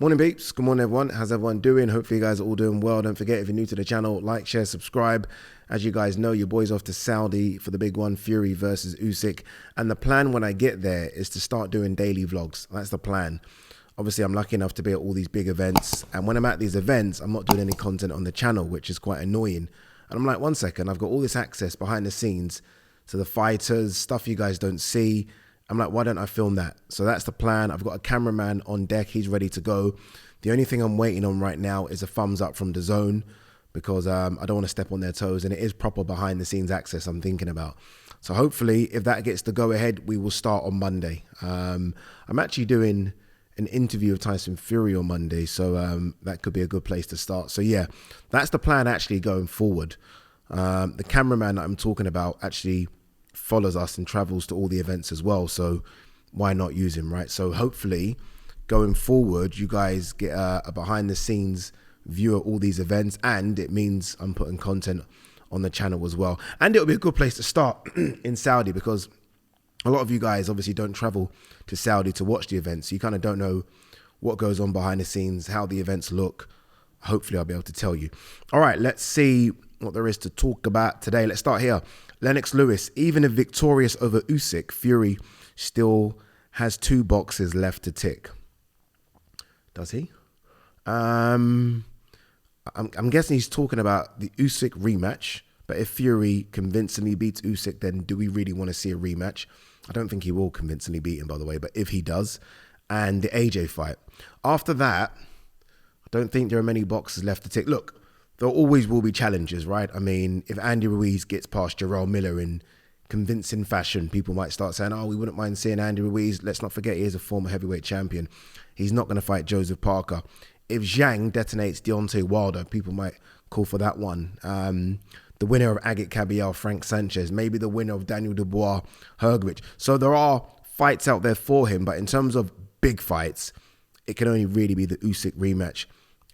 Morning peeps, good morning everyone. How's everyone doing? Hopefully you guys are all doing well. Don't forget, if you're new to the channel, like, share, subscribe. As you guys know, your boy's off to Saudi for the big one, Fury versus Usyk. And the plan when I get there is to start doing daily vlogs. That's the plan. Obviously, I'm lucky enough to be at all these big events. And when I'm at these events, I'm not doing any content on the channel, which is quite annoying. And I'm like, one second, I've got all this access behind the scenes to the fighters, stuff you guys don't see. I'm like, why don't I film that? So that's the plan. I've got a cameraman on deck. He's ready to go. The only thing I'm waiting on right now is a thumbs up from DAZN because I don't want to step on their toes, and it is proper behind the scenes access I'm thinking about. So hopefully if that gets the go ahead, we will start on Monday. I'm actually doing an interview of Tyson Fury on Monday, so that could be a good place to start. So yeah, that's the plan actually going forward. The cameraman that I'm talking about actually follows us and travels to all the events as well, so why not use him, right? So hopefully going forward you guys get a behind the scenes view of all these events, and it means I'm putting content on the channel as well. And it'll be a good place to start in Saudi, because a lot of you guys obviously don't travel to Saudi to watch the events, so you kind of don't know what goes on behind the scenes, how the events look. Hopefully I'll be able to tell you. All right, let's see what there is to talk about today. Let's start here. Lennox Lewis, even if victorious over Usyk, Fury still has 2 boxes left to tick. Does he? I'm guessing he's talking about the Usyk rematch, but if Fury convincingly beats Usyk, then do we really want to see a rematch? I don't think he will convincingly beat him, by the way, but if he does, and the AJ fight. After that, I don't think there are many boxes left to tick. Look, there always will be challenges, right? I mean, if Andy Ruiz gets past Jarrell Miller in convincing fashion, people might start saying, oh, we wouldn't mind seeing Andy Ruiz. Let's not forget he is a former heavyweight champion. He's not going to fight Joseph Parker. If Zhang detonates Deontay Wilder, people might call for that one. The winner of Agit Kabayel, Frank Sanchez, maybe the winner of Daniel Dubois, Hrgovic. So there are fights out there for him, but in terms of big fights, it can only really be the Usyk rematch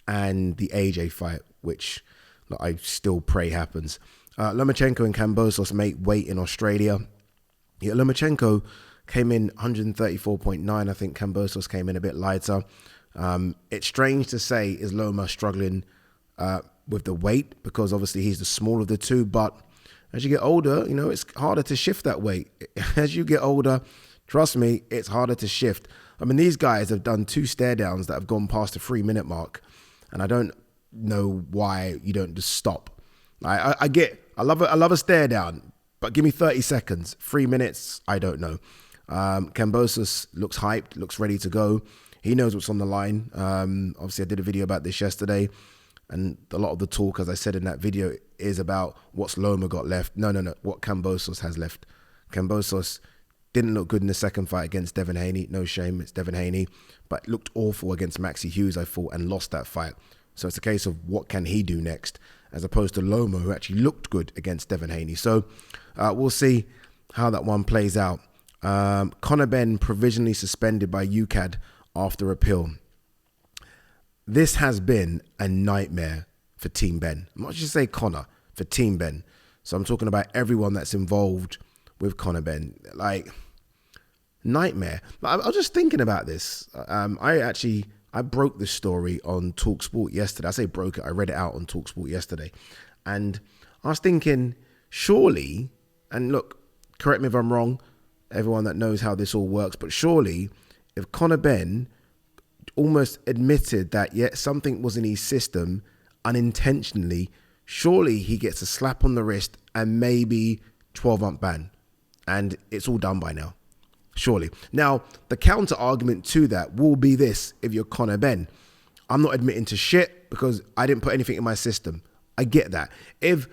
and the AJ fight, which I still pray happens. Lomachenko and Kambosos make weight in Australia. Yeah, Lomachenko came in 134.9. I think Kambosos came in a bit lighter. It's strange to say, is Loma struggling with the weight, because obviously he's the smaller of the two, but as you get older, you know, it's harder to shift that weight. As you get older, trust me, it's harder to shift. I mean, these guys have done 2 stare downs that have gone past the 3-minute mark, and I don't know why you don't just stop. I love a stare down, but give me 30 seconds. 3 minutes, I don't know. Kambosos looks hyped, looks ready to go. He knows what's on the line. Obviously, I did a video about this yesterday, and a lot of the talk, as I said in that video, is about what's Loma got left. No, what Kambosos has left. Kambosos didn't look good in the second fight against Devin Haney. No shame, it's Devin Haney, but looked awful against Maxi Hughes, I thought, and lost that fight. So it's a case of what can he do next, as opposed to Loma, who actually looked good against Devin Haney. So we'll see how that one plays out. Conor Benn provisionally suspended by UKAD after appeal. This has been a nightmare for Team Benn. I'm not just say Conor, for Team Benn. So I'm talking about everyone that's involved with Conor Benn. Like, nightmare. I was just thinking about this. I broke this story on TalkSport yesterday. I say broke it, I read it out on TalkSport yesterday. And I was thinking, surely, and look, correct me if I'm wrong, everyone that knows how this all works, but surely if Conor Benn almost admitted that, something was in his system unintentionally, surely he gets a slap on the wrist and maybe 12-month ban. And it's all done by now. Surely. Now, the counter argument to that will be this: if you're Conor Benn, I'm not admitting to shit because I didn't put anything in my system. I get that. If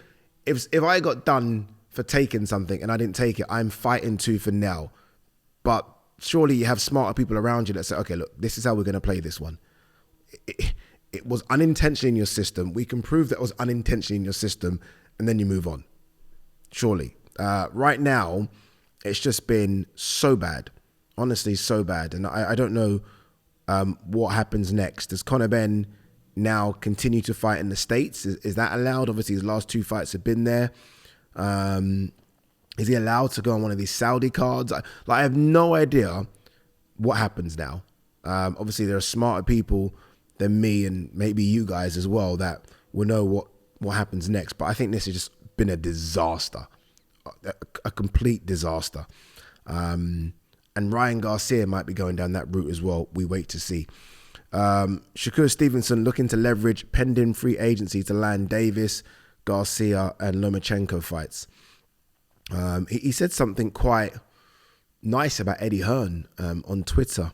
I got done for taking something and I didn't take it, I'm fighting tooth and nail. But surely you have smarter people around you that say, okay, look, this is how we're going to play this one. It was unintentionally in your system. We can prove that it was unintentionally in your system, and then you move on. Surely. Right now, it's just been so bad. Honestly, so bad. And I don't know what happens next. Does Conor Benn now continue to fight in the States? Is that allowed? Obviously, his last 2 fights have been there. Is he allowed to go on one of these Saudi cards? I have no idea what happens now. Obviously, there are smarter people than me and maybe you guys as well that will know what happens next. But I think this has just been a disaster, a complete disaster. And Ryan Garcia might be going down that route as well. We wait to see. Shakur Stevenson looking to leverage pending free agency to land Davis, Garcia and Lomachenko fights. He said something quite nice about Eddie Hearn on Twitter.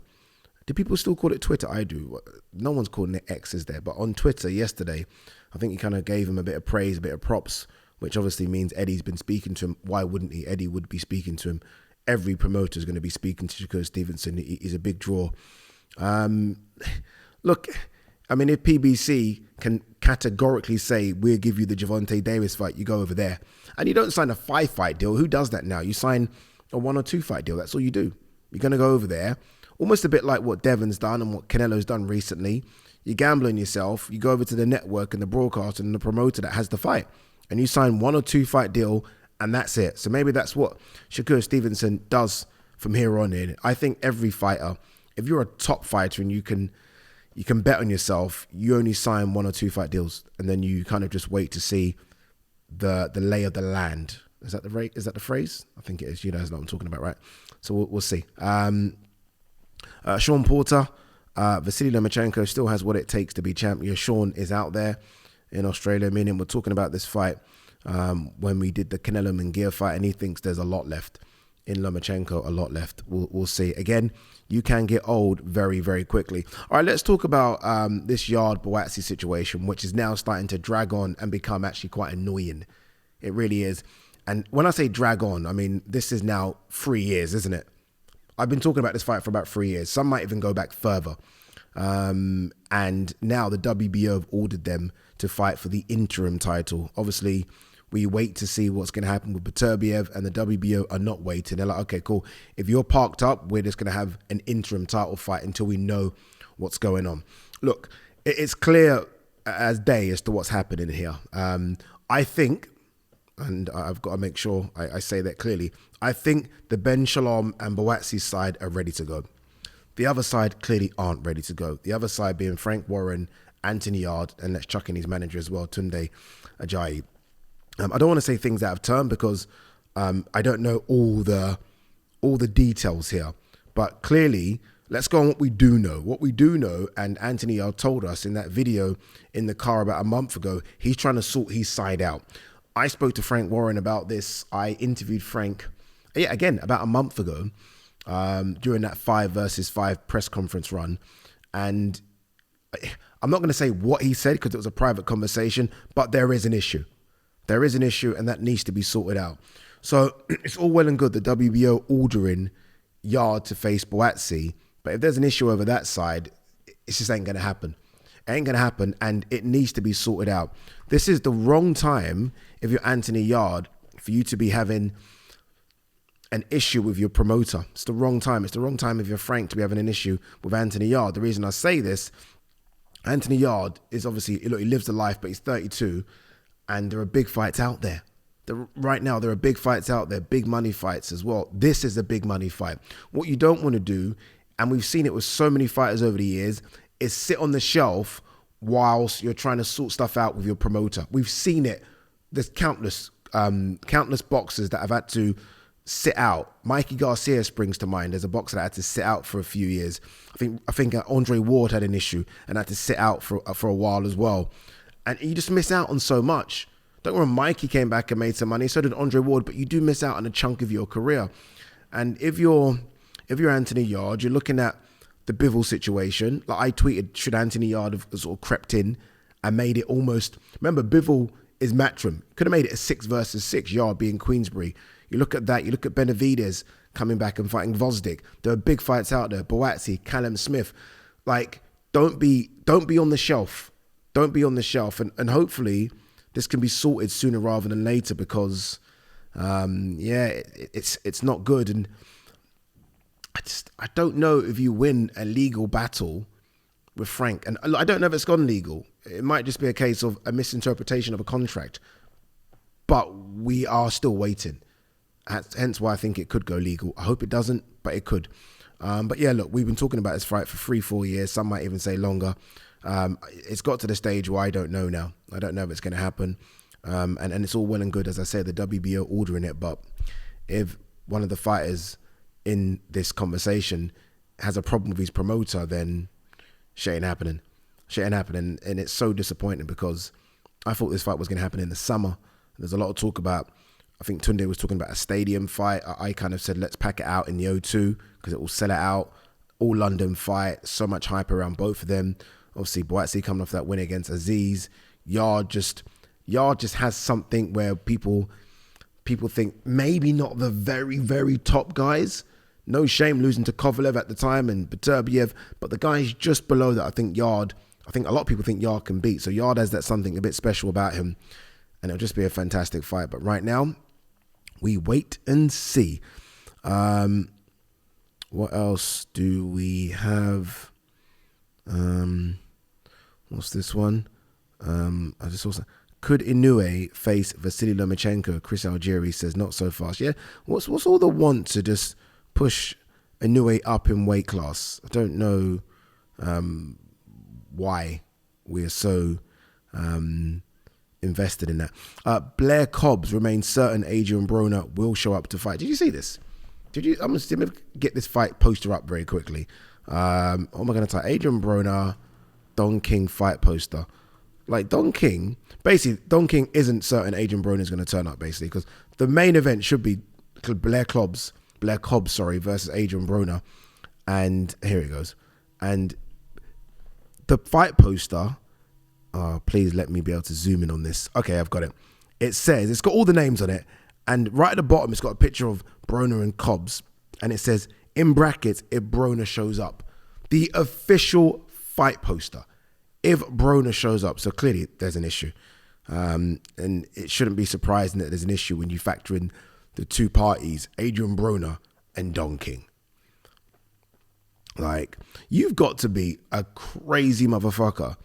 Do people still call it Twitter? I do. No one's calling it X's there. But on Twitter yesterday, I think he kind of gave him a bit of praise, a bit of props, which obviously means Eddie's been speaking to him. Why wouldn't he? Eddie would be speaking to him. Every promoter is going to be speaking to Shakur Stevenson. He's a big draw. Look, I mean, if PBC can categorically say, we'll give you the Gervonta Davis fight, you go over there. And you don't sign a 5-fight deal. Who does that now? You sign a 1 or 2 fight deal. That's all you do. You're going to go over there. Almost a bit like what Devon's done and what Canelo's done recently. You gamble on yourself. You go over to the network and the broadcaster and the promoter that has the fight. And you sign 1 or 2 fight deal and that's it. So maybe that's what Shakur Stevenson does from here on in. I think every fighter, if you're a top fighter and you can bet on yourself, you only sign 1 or 2 fight deals and then you kind of just wait to see the lay of the land. Is that the phrase? I think it is. You guys know what I'm talking about, right? So we'll see. Sean Porter, Vasily Lomachenko still has what it takes to be champion. Sean is out there in Australia, meaning we're talking about this fight when we did the Canelo Munguia fight, and he thinks there's a lot left in Lomachenko, a lot left. We'll see. Again, you can get old very, very quickly. All right, let's talk about this Yarde Buatsi situation, which is now starting to drag on and become actually quite annoying. It really is. And when I say drag on, I mean, this is now 3 years, isn't it? I've been talking about this fight for about 3 years. Some might even go back further. And now the WBO have ordered them to fight for the interim title. Obviously, we wait to see what's going to happen with Beterbiev, and the WBO are not waiting. They're like, okay, cool. If you're parked up, we're just going to have an interim title fight until we know what's going on. Look, it's clear as day as to what's happening here. I think, and I've got to make sure I say that clearly, I think the Ben Shalom and Buatsi side are ready to go. The other side clearly aren't ready to go. The other side being Frank Warren, Anthony Yarde, and let's chuck in his manager as well, Tunde Ajayi. I don't want to say things out of turn because I don't know all the details here. But clearly, let's go on what we do know. What we do know, and Anthony Yarde told us in that video in the car about a month ago, he's trying to sort his side out. I spoke to Frank Warren about this. I interviewed Frank, again, about a month ago during that 5 versus 5 press conference run. And I'm not going to say what he said because it was a private conversation, but there is an issue. There is an issue and that needs to be sorted out. So it's all well and good the WBO ordering Yarde to face Buatsi, but if there's an issue over that side, it just ain't going to happen. It ain't going to happen and it needs to be sorted out. This is the wrong time, if you're Anthony Yarde, for you to be having an issue with your promoter. It's the wrong time. It's the wrong time if you're Frank to be having an issue with Anthony Yarde. The reason I say this, Anthony Yarde is obviously, look, he lives the life, but he's 32 and there are big fights out there. Right now, there are big fights out there, big money fights as well. This is a big money fight. What you don't want to do, and we've seen it with so many fighters over the years, is sit on the shelf whilst you're trying to sort stuff out with your promoter. We've seen it. There's countless boxers that have had to sit out. Mikey Garcia springs to mind. There's a boxer that had to sit out for a few years. I think Andre Ward had an issue and had to sit out for a while as well. And you just miss out on so much. Don't worry, Mikey came back and made some money. So did Andre Ward, but you do miss out on a chunk of your career. And if you're Anthony Yarde, you're looking at the Bivol situation. Like I tweeted, should Anthony Yarde have sort of crept in and made it almost... Remember, Bivol is Matchroom. Could have made it a 6 versus 6, Yarde being Queensbury. You look at that, you look at Benavidez coming back and fighting Vosdick. There are big fights out there. Buatsi, Callum Smith. Like, don't be on the shelf. Don't be on the shelf. And hopefully this can be sorted sooner rather than later because, it's not good. And I don't know if you win a legal battle with Frank. And I don't know if it's gone legal. It might just be a case of a misinterpretation of a contract. But we are still waiting. Hence why I think it could go legal. I hope it doesn't, but it could. But yeah, look, we've been talking about this fight for 3-4 years. Some might even say longer. It's got to the stage where I don't know now. I don't know if it's going to happen. And it's all well and good, as I say, the WBO ordering it. But if one of the fighters in this conversation has a problem with his promoter, then shit ain't happening. Shit ain't happening. And it's so disappointing because I thought this fight was going to happen in the summer. There's a lot of talk about, I think Tunde was talking about a stadium fight. I kind of said, let's pack it out in the O2 because it will sell it out. All London fight, so much hype around both of them. Obviously, Buatsi coming off that win against Aziz. Yarde just has something where people think maybe not the very, very top guys. No shame losing to Kovalev at the time and Beterbiev, but the guys just below that, I think a lot of people think Yarde can beat. So Yarde has that something a bit special about him, and it'll just be a fantastic fight. But right now, we wait and see. What else do we have? What's this one? I just also could Inoue face Vasily Lomachenko? Chris Algieri says not so fast. Yeah, what's all the want to just push Inoue up in weight class? I don't know why we're so invested in that. Blair Cobbs remains certain Adrian Broner will show up to fight. Did you see this? I'm going to get this fight poster up very quickly. What am I going to type? Adrian Broner, Don King fight poster. Like Don King isn't certain Adrian Broner is going to turn up, basically, because the main event should be Blair Cobbs, versus Adrian Broner. And here it goes. And the fight poster, please let me be able to zoom in on this. Okay, I've got it. It says, it's got all the names on it. And right at the bottom, it's got a picture of Broner and Cobbs. And it says, in brackets, if Broner shows up. The official fight poster. If Broner shows up. So clearly, there's an issue. And it shouldn't be surprising that there's an issue when you factor in the two parties, Adrian Broner and Don King. Like, you've got to be a crazy motherfucker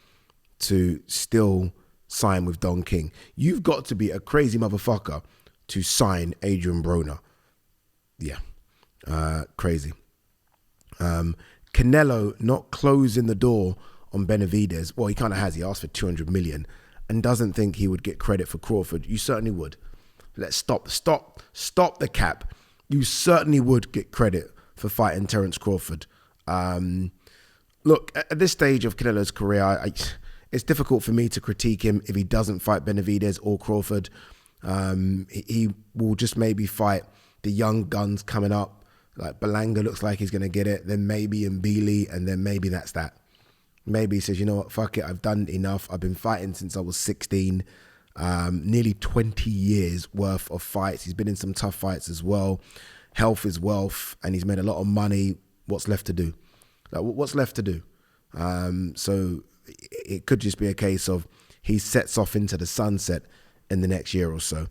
to still sign with Don King. You've got to be a crazy motherfucker to sign Adrian Broner. Yeah, crazy. Canelo not closing the door on Benavidez. Well, he kind of has. He asked for 200 million and doesn't think he would get credit for Crawford. You certainly would. Let's stop the cap. You certainly would get credit for fighting Terence Crawford. Look, at this stage of Canelo's career, it's difficult for me to critique him if he doesn't fight Benavidez or Crawford. He will just maybe fight the young guns coming up. Like Belanga looks like he's going to get it. Then maybe Mbili, and then maybe that's that. Maybe he says, you know what, fuck it, I've done enough. I've been fighting since I was 16. Nearly 20 years worth of fights. He's been in some tough fights as well. Health is wealth, and he's made a lot of money. What's left to do? Like, what's left to do? So it could just be a case of he sets off into the sunset in the next year or so.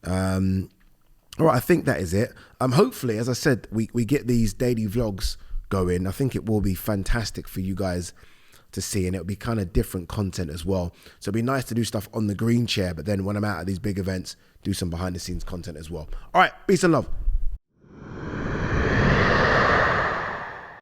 All right, I think that is it. Hopefully, as I said, we get these daily vlogs going. I think it will be fantastic for you guys to see, and it'll be kind of different content as well. So it'll be nice to do stuff on the green chair, but then when I'm out at these big events, do some behind the scenes content as well. All right, peace and love.